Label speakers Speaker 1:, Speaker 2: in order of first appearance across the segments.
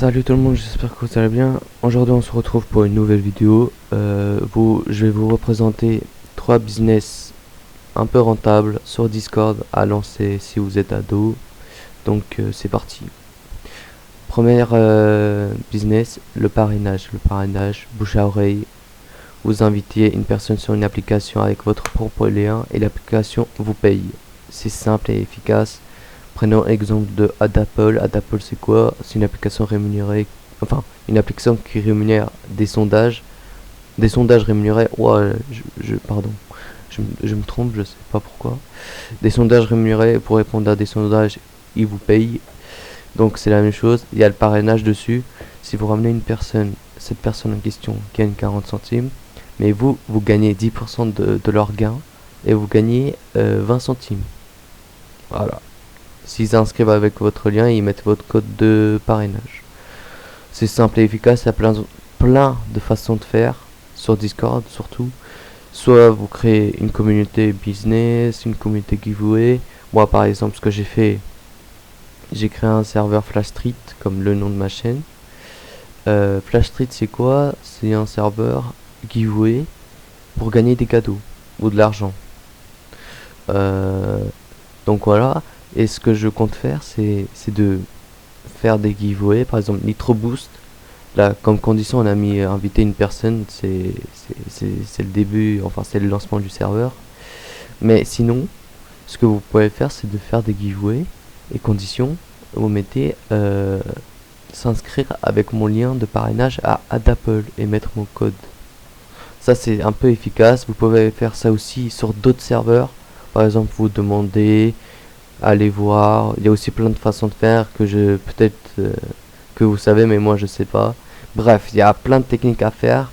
Speaker 1: Salut tout le monde, j'espère que vous allez bien. Aujourd'hui on se retrouve pour une nouvelle vidéo. Je vais vous représenter 3 business un peu rentables sur Discord à lancer si vous êtes ado. Donc c'est parti. Première business, le parrainage. Le parrainage, bouche à oreille. Vous invitez une personne sur une application avec votre propre lien et l'application vous paye. C'est simple et efficace. Prenons exemple de Adapple. Adapple c'est quoi? C'est une application rémunérée, enfin une application qui rémunère des sondages rémunérés. Ouais, pardon, je me trompe, je sais pas pourquoi. Des sondages rémunérés pour répondre à des sondages, ils vous payent. Donc c'est la même chose. Il y a le parrainage dessus. Si vous ramenez une personne, cette personne en question gagne 40 centimes, mais vous gagnez 10% de leur gain et vous gagnez 20 centimes. Voilà. S'ils inscrivent avec votre lien, ils mettent votre code de parrainage. C'est simple et efficace, il y a plein de façons de faire, sur Discord surtout. Soit vous créez une communauté business, une communauté giveaway. Moi par exemple, ce que j'ai fait, j'ai créé un serveur Flash Street, comme le nom de ma chaîne. Flash Street c'est quoi? C'est un serveur giveaway pour gagner des cadeaux ou de l'argent. Donc voilà. Et ce que je compte faire, c'est de faire des giveaways, par exemple Nitro Boost. Là, comme condition, on a mis inviter une personne, c'est le début, enfin c'est le lancement du serveur. Mais sinon, ce que vous pouvez faire, c'est de faire des giveaways. Et condition, vous mettez s'inscrire avec mon lien de parrainage à Adapple et mettre mon code. Ça c'est un peu efficace. Vous pouvez faire ça aussi sur d'autres serveurs. Par exemple, vous demandez, allez voir, il y a aussi plein de façons de faire que que vous savez, mais moi je sais pas. Bref, il y a plein de techniques à faire.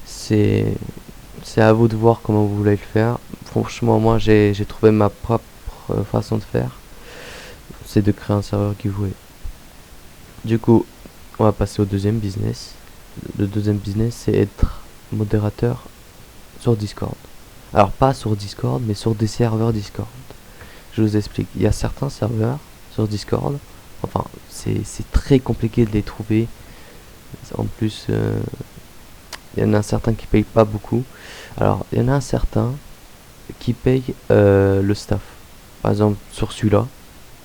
Speaker 1: C'est à vous de voir comment vous voulez le faire. Franchement, moi j'ai trouvé ma propre façon de faire. C'est de créer un serveur giveaway. Du coup, on va passer au deuxième business. Le deuxième business, c'est être modérateur sur Discord. Alors pas sur Discord, mais sur des serveurs Discord. Je vous explique. Il y a certains serveurs sur Discord. Enfin, c'est très compliqué de les trouver. En plus, il y en a certains qui payent pas beaucoup. Alors, il y en a un certain qui paye le staff. Par exemple, sur celui-là,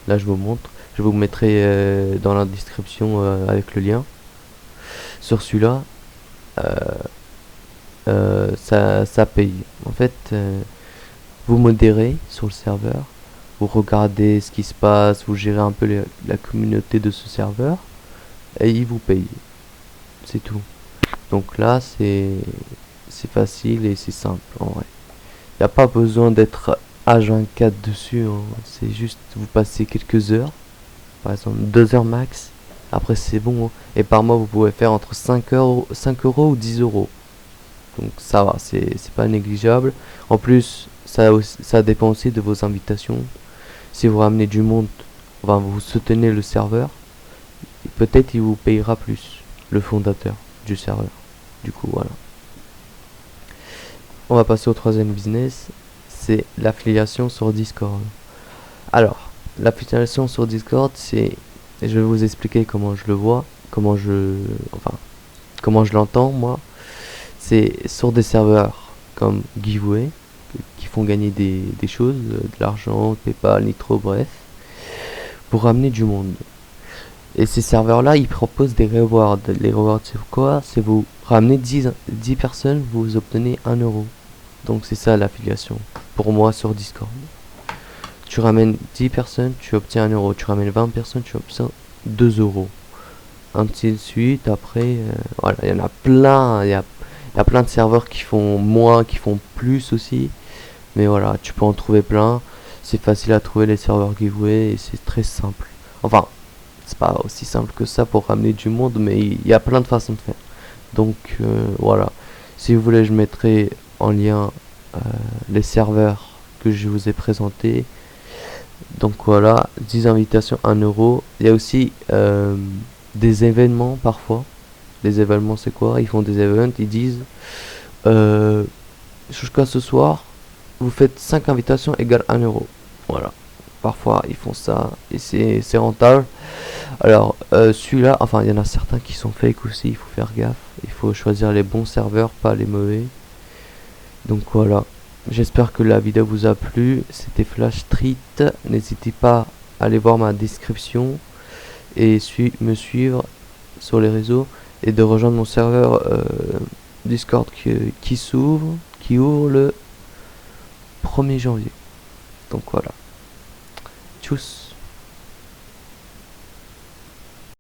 Speaker 1: là je vous montre. Je vous mettrai dans la description avec le lien. Sur celui-là, ça paye. En fait, vous modérez sur le serveur. Vous regardez ce qui se passe, vous gérez un peu la communauté de ce serveur et il vous paye. C'est tout. Donc là, c'est facile et c'est simple en vrai. Il n'y a pas besoin d'être H24 dessus. Hein. C'est juste vous passez quelques heures, par exemple 2 heures max. Après c'est bon. Hein. Et par mois, vous pouvez faire entre 5 euros ou 10 euros. Donc ça va, c'est pas négligeable. En plus, ça dépend aussi de vos invitations. Si vous ramenez du monde, enfin, vous soutenez le serveur, peut-être il vous payera plus, le fondateur du serveur. Du coup, voilà. On va passer au troisième business, c'est l'affiliation sur Discord. Alors, l'affiliation sur Discord, je vais vous expliquer comment je le vois, comment je l'entends moi. C'est sur des serveurs comme Giveaway, qui font gagner des choses, de l'argent, PayPal, Nitro, bref, pour ramener du monde. Et ces serveurs-là, ils proposent des rewards. Les rewards, c'est quoi? C'est vous ramenez 10 personnes, vous obtenez 1 euro. Donc c'est ça l'affiliation, pour moi sur Discord. Tu ramènes 10 personnes, tu obtiens 1 euro. Tu ramènes 20 personnes, tu obtiens 2 euros. Ainsi de suite, après, voilà, il y en a plein, il y a plein de serveurs qui font moins, qui font plus aussi. Mais voilà, tu peux en trouver plein. C'est facile à trouver les serveurs giveaway et c'est très simple. Enfin, c'est pas aussi simple que ça pour ramener du monde, mais il y a plein de façons de faire. Donc voilà. Si vous voulez, je mettrai en lien les serveurs que je vous ai présentés. Donc voilà, 10 invitations, 1 euro. Il y a aussi des événements parfois. Des événements, c'est quoi? Ils font des events, ils disent jusqu'à ce soir, vous faites 5 invitations égale 1 euro. Voilà. Parfois ils font ça et c'est rentable. Alors celui-là, enfin il y en a certains qui sont fake aussi, il faut faire gaffe. Il faut choisir les bons serveurs, pas les mauvais. Donc voilà. J'espère que la vidéo vous a plu. C'était Flash Street. N'hésitez pas à aller voir ma description et me suivre sur les réseaux et de rejoindre mon serveur Discord qui ouvre le 1er janvier. Donc voilà. Tchuss.